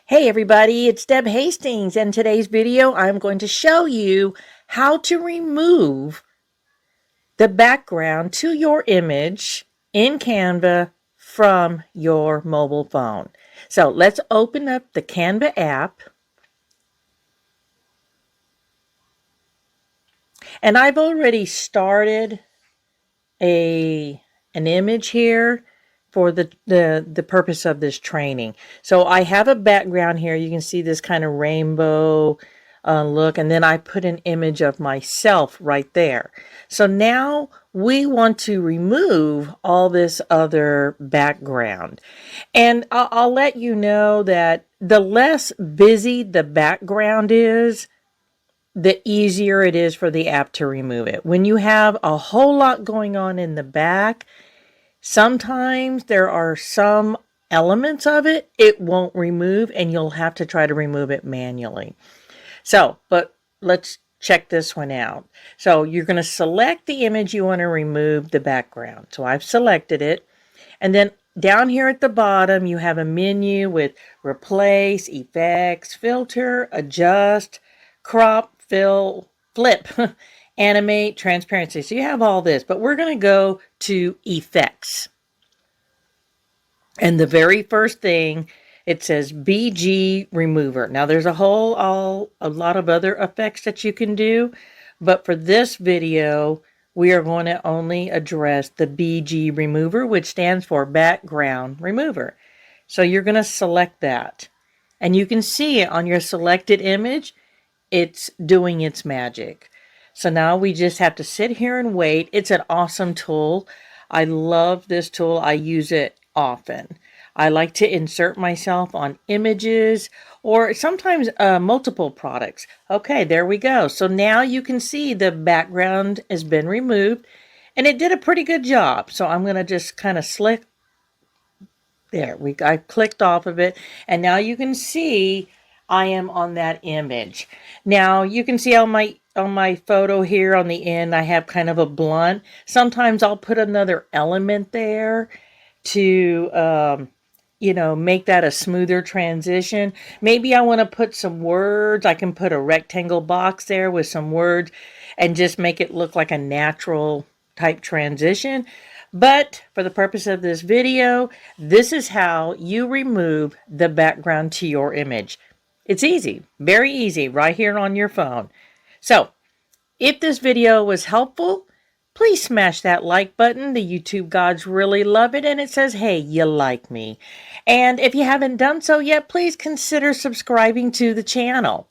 Hey everybody, it's Deb Hastings, and today's video I'm going to show you how to remove the background to your image in Canva from your mobile phone. So let's open up the Canva app, and I've already started an image here for the purpose of this training. So I have a background here. You can see this kind of rainbow look, and then I put an image of myself right there. So now we want to remove all this other background. And I'll let you know that the less busy the background is, the easier it is for the app to remove it. When you have a whole lot going on in the back, sometimes there are some elements of it won't remove, and you'll have to try to remove it manually. But let's check this one out. So you're going to select the image you want to remove the background. So I've selected it. And then down here at the bottom, you have a menu with replace, effects, filter, adjust, crop, fill, flip, animate, transparency. So you have all this, but we're going to go to effects. And the very first thing, it says BG remover. Now there's a lot of other effects that you can do, but for this video, we are going to only address the BG remover, which stands for background remover. So you're going to select that, and you can see on your selected image, it's doing its magic. So now we just have to sit here and wait. It's an awesome tool. I love this tool. I use it often. I like to insert myself on images or sometimes multiple products. Okay, there we go. So now you can see the background has been removed, and it did a pretty good job. So I'm going to just kind of slick. There, I clicked off of it, and now you can see I am on that image. Now you can see on my photo here on the end, I have kind of a blunt. Sometimes I'll put another element there to make that a smoother transition. Maybe I want to put some words. I can put a rectangle box there with some words and just make it look like a natural type transition. But for the purpose of this video, this is how you remove the background to your image. It's easy, very easy, right here on your phone. So, if this video was helpful, please smash that like button. The YouTube gods really love it, and it says, hey, you like me. And if you haven't done so yet, please consider subscribing to the channel.